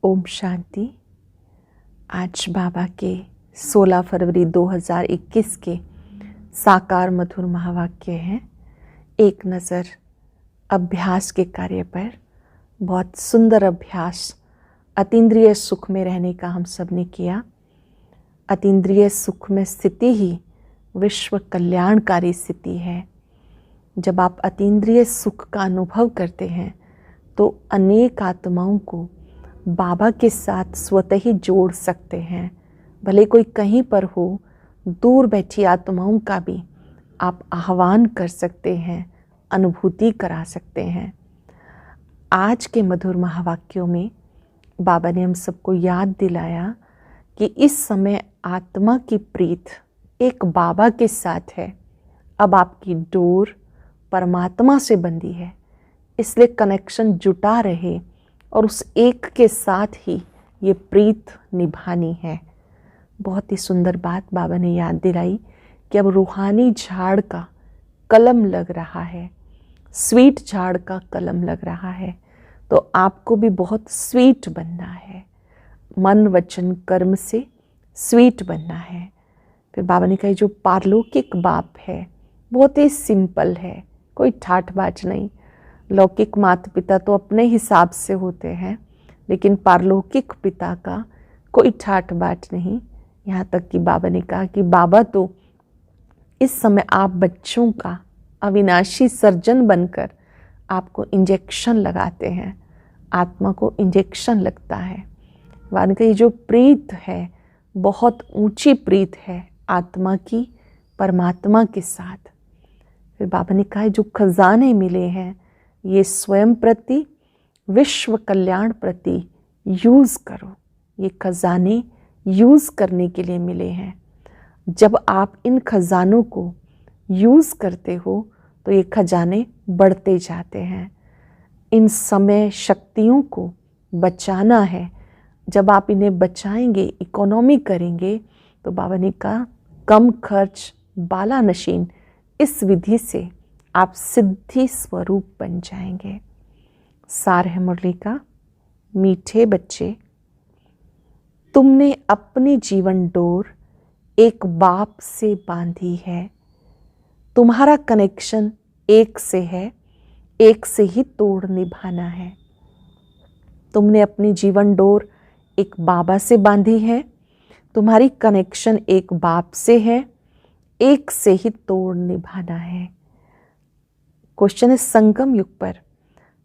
ओम शांति। आज बाबा के 16 फरवरी 2021 के साकार मधुर महावाक्य हैं। एक नज़र अभ्यास के कार्य पर। बहुत सुंदर अभ्यास अतीन्द्रिय सुख में रहने का हम सब ने किया। अतीन्द्रिय सुख में स्थिति ही विश्व कल्याणकारी स्थिति है। जब आप अतीन्द्रिय सुख का अनुभव करते हैं तो अनेक आत्माओं को बाबा के साथ स्वतः ही जोड़ सकते हैं। भले कोई कहीं पर हो, दूर बैठी आत्माओं का भी आप आह्वान कर सकते हैं, अनुभूति करा सकते हैं। आज के मधुर महावाक्यों में बाबा ने हम सबको याद दिलाया कि इस समय आत्मा की प्रीत एक बाबा के साथ है। अब आपकी डोर परमात्मा से बंधी है, इसलिए कनेक्शन जुटा रहे और उस एक के साथ ही ये प्रीत निभानी है। बहुत ही सुंदर बात बाबा ने याद दिलाई कि अब रूहानी झाड़ का कलम लग रहा है, स्वीट झाड़ का कलम लग रहा है। तो आपको भी बहुत स्वीट बनना है, मन वचन कर्म से स्वीट बनना है। फिर बाबा ने कहा जो पारलौकिक बाप है बहुत ही सिंपल है, कोई ठाठबाज नहीं। लौकिक माता पिता तो अपने हिसाब से होते हैं, लेकिन पारलौकिक पिता का कोई ठाठ बाट नहीं। यहाँ तक कि बाबा ने कहा कि बाबा तो इस समय आप बच्चों का अविनाशी सर्जन बनकर आपको इंजेक्शन लगाते हैं, आत्मा को इंजेक्शन लगता है। बाबा ने जो प्रीत है बहुत ऊंची प्रीत है आत्मा की परमात्मा के साथ। फिर बाबा ने कहा जो खजाने मिले हैं ये स्वयं प्रति विश्व कल्याण प्रति यूज़ करो। ये खजाने यूज़ करने के लिए मिले हैं। जब आप इन खजानों को यूज़ करते हो तो ये खजाने बढ़ते जाते हैं। इन समय शक्तियों को बचाना है। जब आप इन्हें बचाएंगे, इकोनॉमी करेंगे, तो बाबा ने कहा कम खर्च बाला नशीन, इस विधि से आप सिद्धि स्वरूप बन जाएंगे। सार है मुरली का। मीठे बच्चे, तुमने अपनी जीवन डोर एक बाप से बांधी है। तुम्हारा कनेक्शन एक से है, एक से ही तोड़ निभाना है। तुमने अपनी जीवन डोर एक बाबा से बांधी है। तुम्हारी कनेक्शन एक बाप से है, एक से ही तोड़ निभाना है। क्वेश्चन है संगम युग पर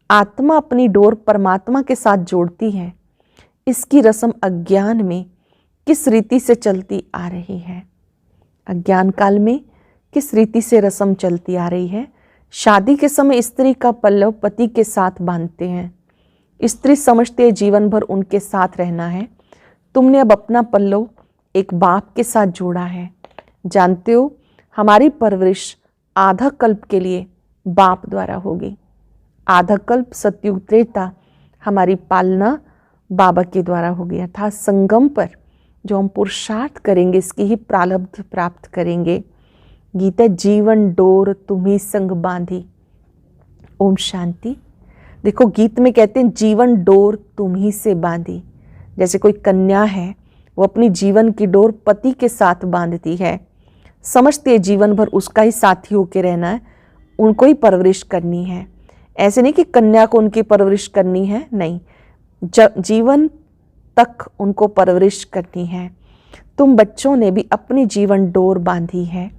आत्मा अपनी डोर परमात्मा के साथ जोड़ती है। इसकी रस्म अज्ञान में किस रीति से चलती आ रही है? अज्ञान काल में किस रीति से रस्म चलती आ रही है? शादी के समय स्त्री का पल्लव पति के साथ बांधते हैं। स्त्री समझते है जीवन भर उनके साथ रहना है। तुमने अब अपना पल्लव एक बाप के साथ जोड़ा है। जानते हो हमारी परवरिश आधा कल्प के लिए बाप द्वारा होगी। आधा कल्प सतयुग त्रेता हमारी पालना बाबा के द्वारा होगी। अर्थात संगम पर जो हम पुरुषार्थ करेंगे इसकी ही प्रारब्ध प्राप्त करेंगे। गीता जीवन डोर तुम्ही संग बांधी। ओम शांति। देखो गीत में कहते हैं जीवन डोर तुम्ही से बांधी। जैसे कोई कन्या है वो अपनी जीवन की डोर पति के साथ बांधती है, समझती है जीवन भर उसका ही साथी होके रहना है, उनको ही परवरिश करनी है। ऐसे नहीं कि कन्या को उनकी परवरिश करनी है, नहीं, जीवन तक उनको परवरिश करनी है। तुम बच्चों ने भी अपनी जीवन डोर बांधी है।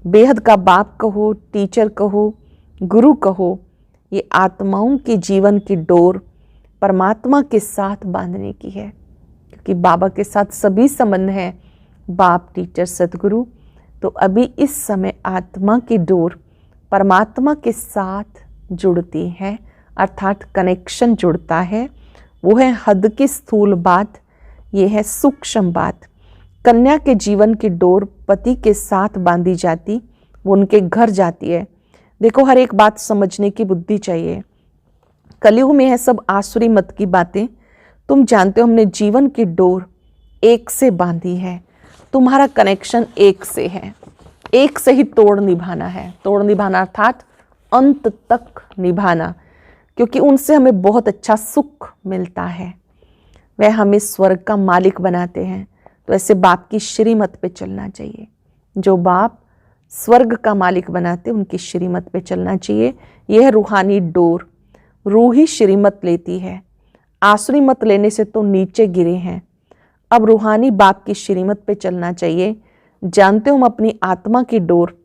बेहद का बाप कहो, टीचर कहो, गुरु कहो, ये आत्माओं की जीवन की डोर परमात्मा के साथ बांधने की है। क्योंकि बाबा के साथ सभी संबंध हैं, बाप, टीचर, सदगुरु। तो अभी इस समय आत्मा की डोर परमात्मा के साथ जुड़ती है, अर्थात कनेक्शन जुड़ता है। वो है हद की स्थूल बात, ये है सूक्ष्म बात। कन्या के जीवन की डोर पति के साथ बांधी जाती, वो उनके घर जाती है। देखो हर एक बात समझने की बुद्धि चाहिए। कलयुग में है सब आसुरी मत की बातें। तुम जानते हो हमने जीवन की डोर एक से बांधी है। तुम्हारा कनेक्शन एक से है, एक से ही तोड़ निभाना है। तोड़ निभाना अर्थात अंत तक निभाना, क्योंकि उनसे हमें बहुत अच्छा सुख मिलता है। वह हमें स्वर्ग का मालिक बनाते हैं। तो ऐसे बाप की श्रीमत पे चलना चाहिए। जो बाप स्वर्ग का मालिक बनाते उनकी श्रीमत पे चलना चाहिए। यह रूहानी डोर, रूह ही श्रीमत लेती है। आसुरी मत लेने से तो नीचे गिरे हैं। अब रूहानी बाप की श्रीमत पे चलना चाहिए। जानते हो हम अपनी आत्मा की डोर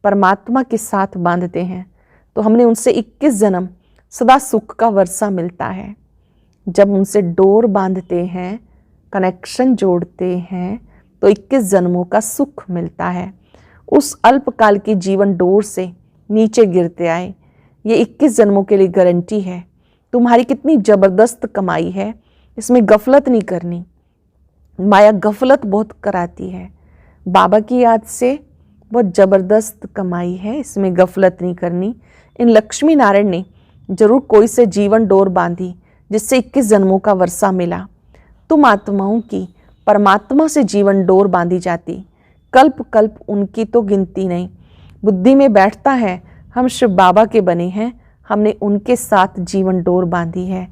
परमात्मा के साथ बांधते हैं तो हमने उनसे 21 जन्म सदा सुख का वर्षा मिलता है। जब उनसे डोर बांधते हैं, कनेक्शन जोड़ते हैं तो 21 जन्मों का सुख मिलता है। उस अल्पकाल की जीवन डोर से नीचे गिरते आए, ये 21 जन्मों के लिए गारंटी है। तुम्हारी कितनी जबरदस्त कमाई है, इसमें गफलत नहीं करनी। माया गफलत बहुत कराती है। बाबा की याद से बहुत जबरदस्त कमाई है, इसमें गफलत नहीं करनी। इन लक्ष्मी नारायण ने जरूर कोई से जीवन डोर बांधी जिससे 21 जन्मों का वर्षा मिला। तुम आत्माओं की परमात्मा से जीवन डोर बांधी जाती, कल्प कल्प उनकी तो गिनती नहीं। बुद्धि में बैठता है हम शिव बाबा के बने हैं, हमने उनके साथ जीवन डोर बांधी है।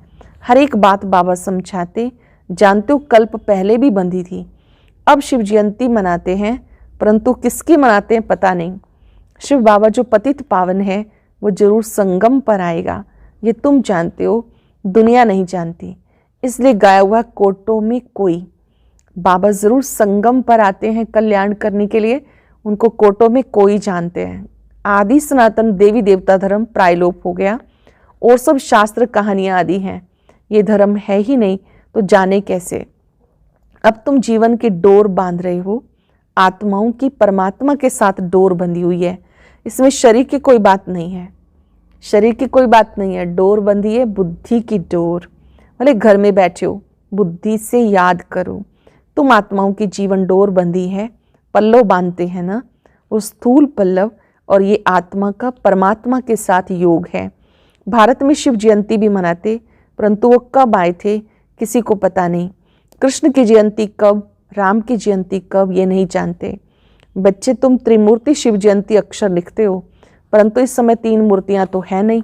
हर एक बात बाबा समझाते। जानते हो कल्प पहले भी बंधी थी। अब शिव जयंती मनाते हैं, परंतु किसकी मनाते हैं पता नहीं। शिव बाबा जो पतित पावन है वो जरूर संगम पर आएगा, ये तुम जानते हो, दुनिया नहीं जानती। इसलिए गाया हुआ कोटों में कोई, बाबा जरूर संगम पर आते हैं कल्याण करने के लिए। उनको कोटों में कोई जानते हैं। आदि सनातन देवी देवता धर्म प्रायलोप हो गया और सब शास्त्र कहानियां आदि हैं। ये धर्म है ही नहीं तो जाने कैसे। अब तुम जीवन की डोर बांध रहे हो। आत्माओं की परमात्मा के साथ डोर बंधी हुई है। इसमें शरीर की कोई बात नहीं है, शरीर की कोई बात नहीं है। डोर बंधी है बुद्धि की डोर। भले घर में बैठे हो, बुद्धि से याद करो। तुम आत्माओं की जीवन डोर बंधी है। पल्लव बांधते हैं ना, वो स्थूल पल्लव, और ये आत्मा का परमात्मा के साथ योग है। भारत में शिव जयंती भी मनाते, परंतु वो कब आए थे किसी को पता नहीं। कृष्ण की जयंती कब, राम की जयंती कब, ये नहीं जानते। बच्चे तुम त्रिमूर्ति शिव जयंती अक्षर लिखते हो, परंतु इस समय 3 मूर्तियां तो है नहीं।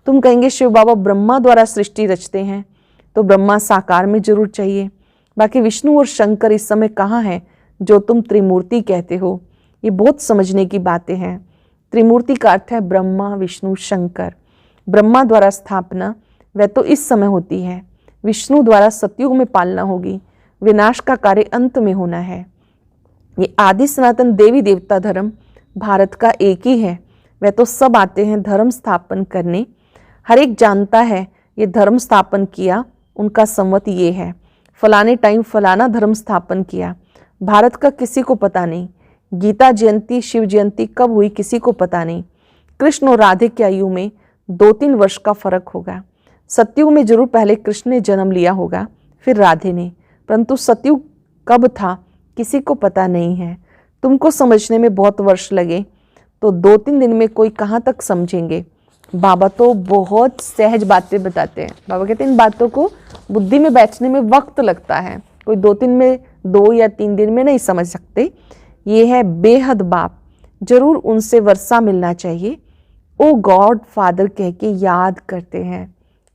तुम कहेंगे शिव बाबा ब्रह्मा द्वारा सृष्टि रचते हैं, तो ब्रह्मा साकार में जरूर चाहिए। बाकी विष्णु और शंकर इस समय कहाँ हैं जो तुम त्रिमूर्ति कहते हो। ये बहुत समझने की बातें हैं। त्रिमूर्ति का अर्थ है ब्रह्मा विष्णु शंकर। ब्रह्मा द्वारा स्थापना वह तो इस समय होती है, विष्णु द्वारा सतयुग में पालना होगी, विनाश का कार्य अंत में होना है। ये आदि सनातन देवी देवता धर्म भारत का एक ही है। वह तो सब आते हैं धर्म स्थापन करने। हर एक जानता है ये धर्म स्थापन किया, उनका संवत ये है, फलाने टाइम फलाना धर्म स्थापन किया। भारत का किसी को पता नहीं। गीता जयंती शिव जयंती कब हुई किसी को पता नहीं। कृष्ण और राधे की आयु में 2-3 वर्ष का फर्क होगा। सतयुग में जरूर पहले कृष्ण ने जन्म लिया होगा, फिर राधे ने, परंतु सतयुग कब था किसी को पता नहीं है। तुमको समझने में बहुत वर्ष लगे तो 2-3 दिन में कोई कहाँ तक समझेंगे। बाबा तो बहुत सहज बातें बताते हैं। बाबा कहते हैं इन बातों को बुद्धि में बैठने में वक्त लगता है, कोई 2 या 3 दिन में नहीं समझ सकते। ये है बेहद बाप, जरूर उनसे वर्षा मिलना चाहिए। ओ गॉड फादर कह के याद करते हैं।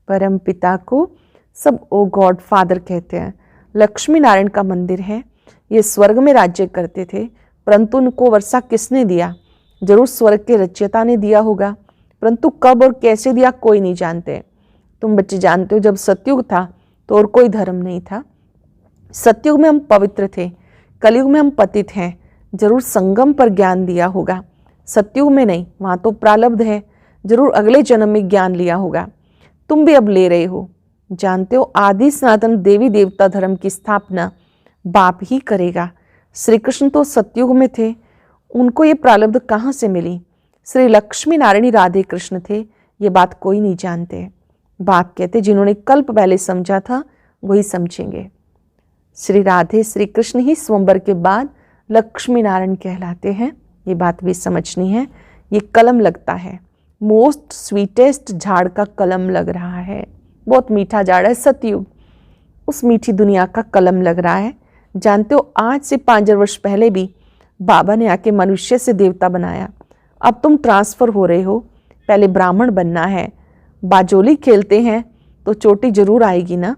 परम पिता को सब ओ गॉड फादर कहते हैं। लक्ष्मी नारायण का मंदिर है, ये स्वर्ग में राज्य करते थे, परंतु उनको वर्षा किसने दिया? जरूर स्वर्ग के रचयिता ने दिया होगा, परंतु कब और कैसे दिया कोई नहीं जानते। तुम बच्चे जानते हो जब सतयुग था तो और कोई धर्म नहीं था। सतयुग में हम पवित्र थे, कलयुग में हम पतित हैं। जरूर संगम पर ज्ञान दिया होगा, सतयुग में नहीं, वहाँ तो प्रारब्ध है। जरूर अगले जन्म में ज्ञान लिया होगा, तुम भी अब ले रहे हो। जानते हो आदि सनातन देवी देवता धर्म की स्थापना बाप ही करेगा। श्री कृष्ण तो सतयुग में थे, उनको ये प्रारब्ध कहाँ से मिली? श्री लक्ष्मी नारायणी राधे कृष्ण थे, ये बात कोई नहीं जानते। बाप कहते जिन्होंने कल्प पहले समझा था वही समझेंगे। श्री राधे श्री कृष्ण ही स्वयंवर के बाद लक्ष्मी नारायण कहलाते हैं, ये बात भी समझनी है। ये कलम लगता है, मोस्ट स्वीटेस्ट झाड़ का कलम लग रहा है, बहुत मीठा झाड़ है सतयुग, उस मीठी दुनिया का कलम लग रहा है। जानते हो आज से 5,000 वर्ष पहले भी बाबा ने आके मनुष्य से देवता बनाया। अब तुम ट्रांसफर हो रहे हो, पहले ब्राह्मण बनना है। बाजोली खेलते हैं तो चोटी जरूर आएगी ना।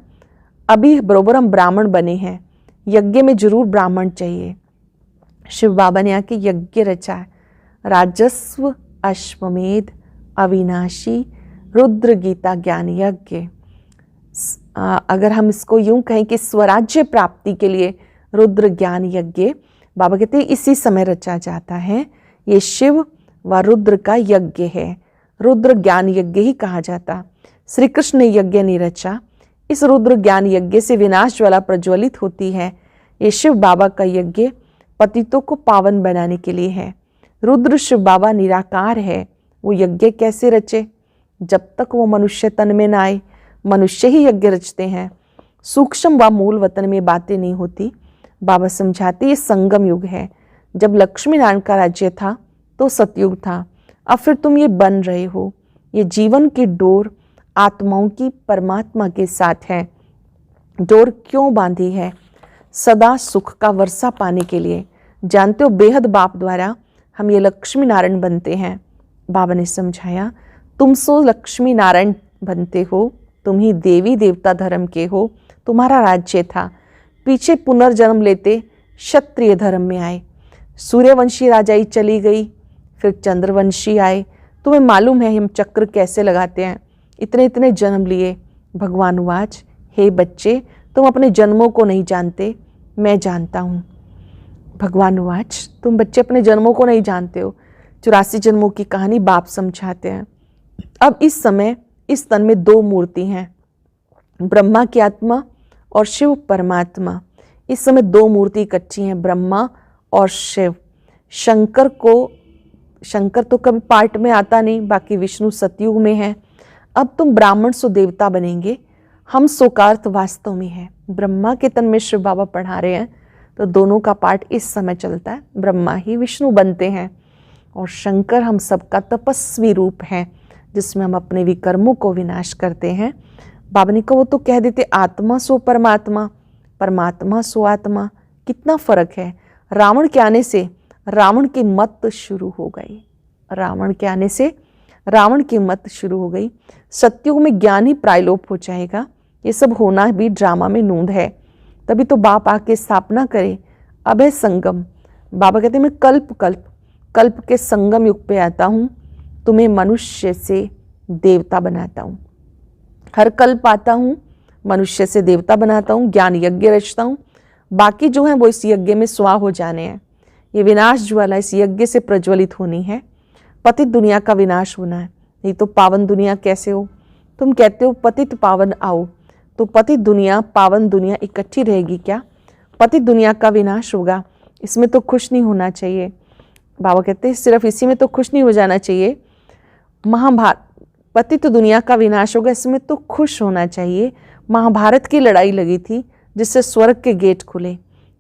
अभी बरोबर हम ब्राह्मण बने हैं, यज्ञ में जरूर ब्राह्मण चाहिए। शिव बाबा ने आके यज्ञ रचा है, राजस्व अश्वमेध अविनाशी रुद्र गीता ज्ञान यज्ञ। अगर हम इसको यूं कहें कि स्वराज्य प्राप्ति के लिए रुद्र ज्ञान यज्ञ, बाबा कहते हैं इसी समय रचा जाता है। ये शिव व रुद्र का यज्ञ है, रुद्र ज्ञान यज्ञ ही कहा जाता। श्री कृष्ण ने यज्ञ नहीं रचा। इस रुद्र ज्ञान यज्ञ से विनाश ज्वाला प्रज्वलित होती है। ये शिव बाबा का यज्ञ पतितों को पावन बनाने के लिए है। रुद्र शिव बाबा निराकार है, वो यज्ञ कैसे रचे? जब तक वो मनुष्य तन में न आए, मनुष्य ही यज्ञ रचते हैं। सूक्ष्म व मूल वतन में बातें नहीं होती। बाबा समझाते ये संगम युग है। जब लक्ष्मी नारायण का राज्य था तो सतयुग था, अब फिर तुम ये बन रहे हो। ये जीवन की डोर आत्माओं की परमात्मा के साथ है। डोर क्यों बांधी है? सदा सुख का वर्षा पाने के लिए। जानते हो, बेहद बाप द्वारा हम ये लक्ष्मी नारायण बनते हैं। बाबा ने समझाया, तुम सो लक्ष्मी नारायण बनते हो, तुम ही देवी देवता धर्म के हो। तुम्हारा राज्य था, पीछे पुनर्जन्म लेते क्षत्रिय धर्म में आए। सूर्यवंशी राजाई चली गई, फिर चंद्रवंशी आए। तुम्हें मालूम है हम चक्र कैसे लगाते हैं। इतने इतने जन्म लिए। भगवान वाच, हे बच्चे, तुम अपने जन्मों को नहीं जानते, मैं जानता हूँ। भगवान वाच, तुम बच्चे अपने जन्मों को नहीं जानते हो। 84 जन्मों की कहानी बाप समझाते हैं। अब इस समय इस तन में दो मूर्ति हैं, ब्रह्मा की आत्मा और शिव परमात्मा। इस समय दो मूर्ति इकट्ठी हैं, ब्रह्मा और शिव। शंकर तो कभी पार्ट में आता नहीं, बाकी विष्णु सतयुग में है। अब तुम ब्राह्मण सो देवता बनेंगे, हम सोकार्थ वास्तव में है। ब्रह्मा के तन में शिव बाबा पढ़ा रहे हैं, तो दोनों का पार्ट इस समय चलता है। ब्रह्मा ही विष्णु बनते हैं और शंकर हम सबका तपस्वी रूप है, जिसमें हम अपने विकर्मों को विनाश करते हैं। बाबा ने कहा वो तो कह देते आत्मा सो परमात्मा, परमात्मा सो आत्मा। कितना फर्क है। रावण के आने से रावण की मत शुरू हो गई। रावण के आने से रावण की मत शुरू हो गई। सतयुग में ज्ञान ही प्रायलोप हो जाएगा। ये सब होना भी ड्रामा में नूंद है। तभी तो बाप आके स्थापना करे अभय संगम। बाबा कहते मैं कल्प के संगम युग पे आता हूँ, तुम्हें मनुष्य से देवता बनाता हूँ। हर कल्प आता हूँ, मनुष्य से देवता बनाता हूँ, ज्ञान यज्ञ रचता हूँ। बाकी जो है वो इस यज्ञ में स्वाह हो जाने हैं। ये विनाश ज्वाला इस यज्ञ से प्रज्वलित होनी है। पतित दुनिया का विनाश होना है, नहीं तो पावन दुनिया कैसे हो? तुम कहते हो पतित पावन आओ, तो पतित दुनिया पावन दुनिया इकट्ठी रहेगी क्या? पतित दुनिया का विनाश होगा, इसमें तो खुश नहीं होना चाहिए। बाबा कहते हैं सिर्फ इसी में तो खुश नहीं हो जाना चाहिए। महाभारत, पतित दुनिया का विनाश होगा, इसमें तो खुश होना चाहिए। महाभारत की लड़ाई लगी थी जिससे स्वर्ग के गेट खुले।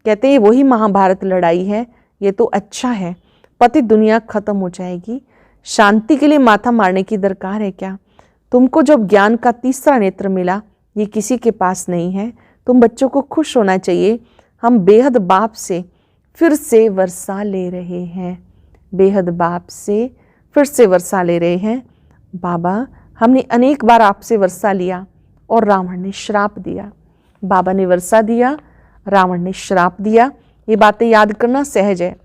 कहते हैं वही महाभारत लड़ाई है, ये तो अच्छा है। पतित दुनिया खत्म हो जाएगी। शांति के लिए माथा मारने की दरकार है क्या? तुमको जब ज्ञान का तीसरा नेत्र मिला, ये किसी के पास नहीं है। तुम बच्चों को खुश होना चाहिए। हम बेहद बाप से फिर से वर्षा ले रहे हैं। बेहद बाप से फिर से वर्षा ले रहे हैं। बाबा, हमने अनेक बार आपसे वर्षा लिया और रावण ने श्राप दिया। बाबा ने वर्षा दिया, रावण ने श्राप दिया। ये बातें याद करना सहज है,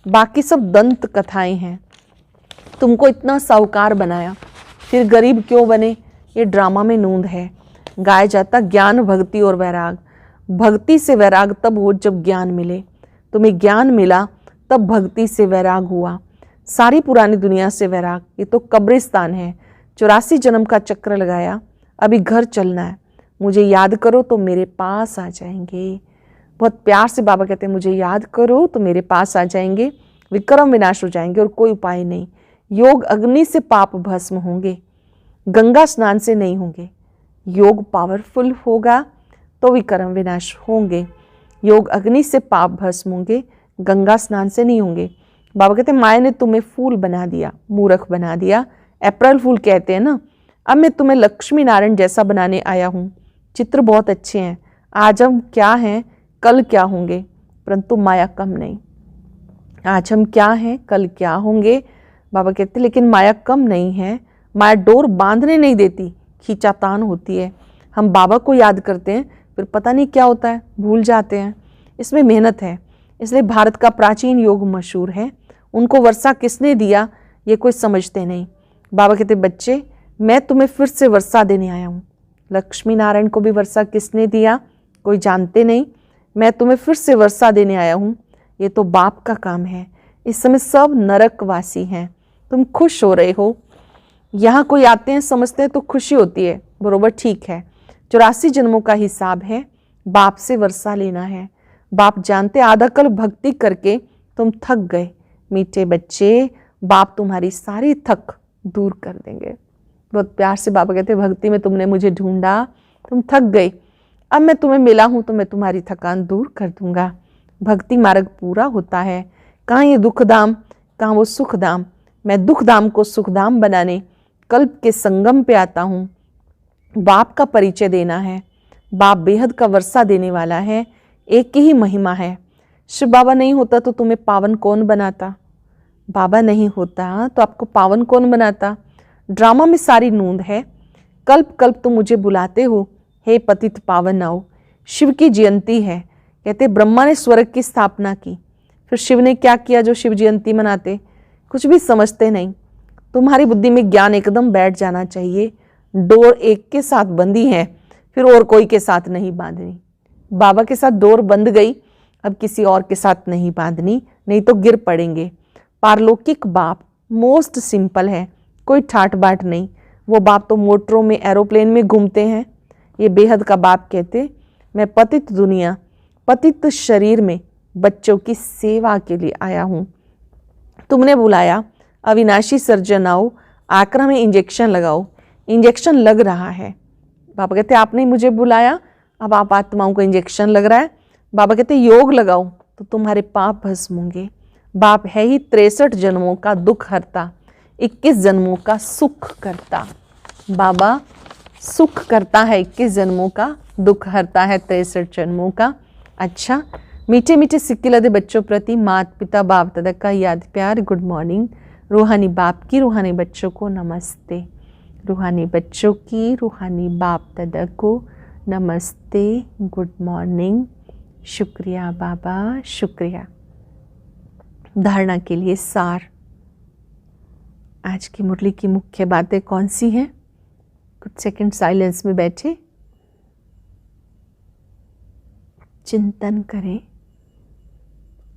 बाकी सब दंत कथाएं हैं। तुमको इतना साहूकार बनाया, फिर गरीब क्यों बने? ये ड्रामा में नूंद है। गाया जाता ज्ञान भक्ति और वैराग। भक्ति से वैराग तब हो जब ज्ञान मिले। तुम्हें ज्ञान मिला तब भक्ति से वैराग हुआ। सारी पुरानी दुनिया से वैराग, ये तो कब्रिस्तान है। 84 जन्म का चक्र लगाया, अभी घर चलना है। मुझे याद करो तो मेरे पास आ जाएंगे। बहुत प्यार से बाबा कहते हैं मुझे याद करो तो मेरे पास आ जाएंगे, विक्रम विनाश हो जाएंगे और कोई उपाय नहीं। योग अग्नि से पाप भस्म होंगे, गंगा स्नान से नहीं होंगे। योग पावरफुल होगा तो विक्रम विनाश होंगे। योग अग्नि से पाप भस्म होंगे, गंगा स्नान से नहीं होंगे। बाबा कहते हैं माया ने तुम्हें फूल बना दिया, मूर्ख बना दिया। अप्रैल फूल कहते हैं ना। अब मैं तुम्हें लक्ष्मी नारायण जैसा बनाने आया हूँ। चित्र बहुत अच्छे हैं। आज हम क्या हैं, कल क्या होंगे, परंतु माया कम नहीं। आज हम क्या हैं, कल क्या होंगे। बाबा कहते लेकिन माया कम नहीं है। माया डोर बांधने नहीं देती, खींचातान होती है। हम बाबा को याद करते हैं, फिर पता नहीं क्या होता है, भूल जाते हैं। इसमें मेहनत है, इसलिए भारत का प्राचीन योग मशहूर है। उनको वर्षा किसने दिया ये कोई समझते नहीं। बाबा कहते बच्चे मैं तुम्हें फिर से वर्षा देने आया हूँ। लक्ष्मी नारायण को भी वर्षा किसने दिया कोई जानते नहीं। मैं तुम्हें फिर से वर्षा देने आया हूँ, ये तो बाप का काम है। इस समय सब नरकवासी हैं, तुम खुश हो रहे हो। यहाँ कोई आते हैं समझते हैं तो खुशी होती है, बरोबर ठीक है। 84 जन्मों का हिसाब है, बाप से वर्षा लेना है। बाप जानते आधा कल भक्ति करके तुम थक गए। मीठे बच्चे बाप तुम्हारी सारी थक दूर कर देंगे। बहुत प्यार से बाबा कहते भक्ति में तुमने मुझे ढूंढा, तुम थक गई, अब मैं तुम्हें मिला हूं तो मैं तुम्हारी थकान दूर कर दूंगा। भक्ति मार्ग पूरा होता है, कहाँ ये दुख धाम कहाँ वो सुख धाम। मैं दुख धाम को सुख धाम बनाने कल्प के संगम पे आता हूँ। बाप का परिचय देना है, बाप बेहद का वर्षा देने वाला है, एक की ही महिमा है। शिव बाबा नहीं होता तो तुम्हें पावन कौन बनाता, बाबा नहीं होता तो आपको पावन कौन बनाता। ड्रामा में सारी नूंद है, कल्प कल्प तुम मुझे बुलाते हो, हे पतित पावन आओ। शिव की जयंती है, कहते ब्रह्मा ने स्वर्ग की स्थापना की, फिर शिव ने क्या किया जो शिव जयंती मनाते, कुछ भी समझते नहीं। तुम्हारी बुद्धि में ज्ञान एकदम बैठ जाना चाहिए। डोर एक के साथ बंधी है, फिर और कोई के साथ नहीं बांधनी। बाबा के साथ डोर बंध गई, अब किसी और के साथ नहीं बांधनी, नहीं तो गिर पड़ेंगे। पारलौकिक बाप मोस्ट सिंपल है, कोई ठाट बाट नहीं। वो बाप तो मोटरों में एरोप्लेन में घूमते हैं। ये बेहद का बाप कहते मैं पतित दुनिया पतित शरीर में बच्चों की सेवा के लिए आया हूँ। तुमने बुलाया अविनाशी सर्जन आओ, आक्रा में इंजेक्शन लगाओ। इंजेक्शन लग रहा है, बाबा कहते आपने मुझे बुलाया, अब आप आत्माओं को इंजेक्शन लग रहा है। बाबा कहते योग लगाओ तो तुम्हारे पाप भस्म होंगे। बाप है ही 63 जन्मों का दुख हरता, 21 जन्मों का सुख करता। बाबा सुख करता है, 21 जन्मों का दुख हरता है 63 जन्मों का। अच्छा, मीठे मीठे सिक्के लदे बच्चों प्रति माता पिता बाप दादा का याद प्यार गुड मॉर्निंग। रूहानी बाप की रूहानी बच्चों को नमस्ते। रूहानी बच्चों की रूहानी बाप दादा को नमस्ते, गुड मॉर्निंग। शुक्रिया बाबा, शुक्रिया। धारणा के लिए सार, आज की मुरली की मुख्य बातें कौन सी हैं? कुछ सेकंड साइलेंस में बैठे चिंतन करें।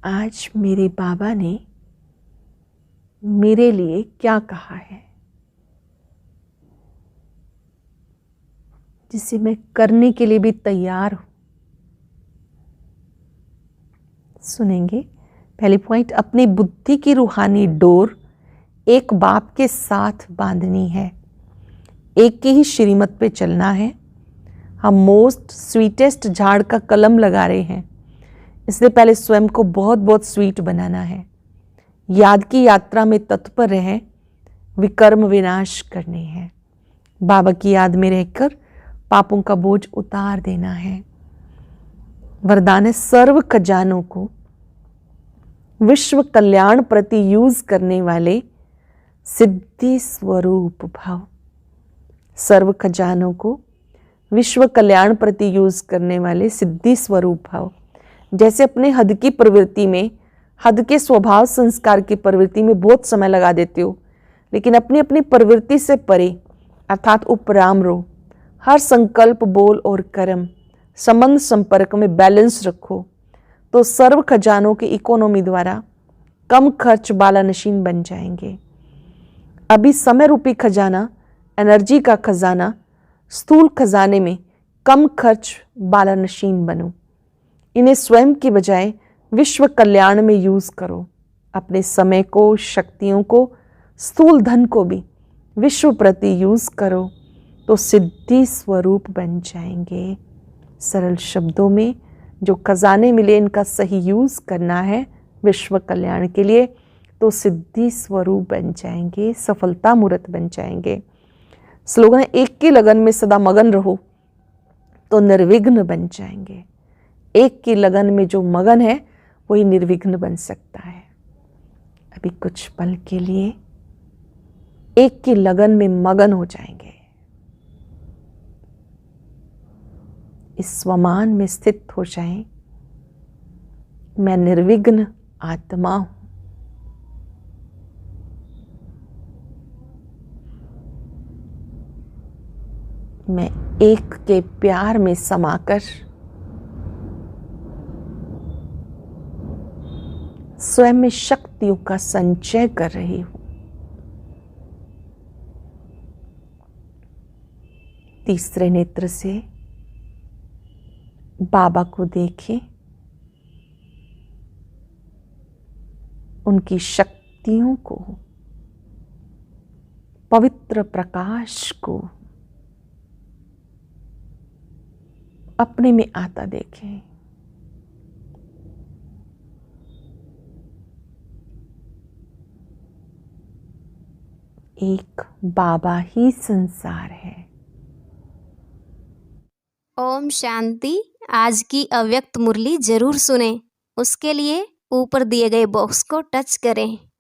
आज मेरे बाबा ने मेरे लिए क्या कहा है जिसे मैं करने के लिए भी तैयार हूं। सुनेंगे। पहली पॉइंट, अपनी बुद्धि की रूहानी डोर एक बाप के साथ बांधनी है, एक की ही श्रीमत पे चलना है। हम मोस्ट स्वीटेस्ट झाड़ का कलम लगा रहे हैं, इसलिए पहले स्वयं को बहुत बहुत स्वीट बनाना है। याद की यात्रा में तत्पर रहें, विकर्म विनाश करने हैं। बाबा की याद में रहकर पापों का बोझ उतार देना है। वरदान है सर्व खजानों को विश्व कल्याण प्रति यूज करने वाले सिद्धि स्वरूप भाव। सर्व खजानों को विश्व कल्याण प्रति यूज करने वाले सिद्धि स्वरूप भाव। जैसे अपने हद की प्रवृत्ति में, हद के स्वभाव संस्कार की प्रवृत्ति में बहुत समय लगा देते हो, लेकिन अपनी अपनी प्रवृत्ति से परे अर्थात उपराम रहो। हर संकल्प, बोल और कर्म, संबंध संपर्क में बैलेंस रखो, तो सर्व खजानों की इकोनॉमी द्वारा कम खर्च वाला नशीन बन जाएंगे। अभी समय रूपी खजाना, एनर्जी का खजाना, स्थूल खजाने में कम खर्च वाला नशीन बनो। इन्हें स्वयं की बजाय विश्व कल्याण में यूज करो। अपने समय को, शक्तियों को, स्थूल धन को भी विश्व प्रति यूज करो तो सिद्धि स्वरूप बन जाएंगे। सरल शब्दों में, जो खजाने मिले इनका सही यूज करना है विश्व कल्याण के लिए, तो सिद्धि स्वरूप बन जाएंगे, सफलता मूर्त बन जाएंगे। स्लोगन है, एक की लगन में सदा मगन रहो तो निर्विघ्न बन जाएंगे। एक की लगन में जो मगन है वही निर्विघ्न बन सकता है। अभी कुछ पल के लिए एक की लगन में मगन हो जाएंगे। इस स्वमान में स्थित हो जाएं। मैं निर्विघ्न आत्मा हूं। मैं एक के प्यार में समाकर स्वयं में शक्तियों का संचय कर रही हूं। तीसरे नेत्र से बाबा को देखें, उनकी शक्तियों को, पवित्र प्रकाश को अपने में आता देखें। एक बाबा ही संसार है। ओम शांति। आज की अव्यक्त मुरली जरूर सुने। उसके लिए ऊपर दिए गए बॉक्स को टच करें।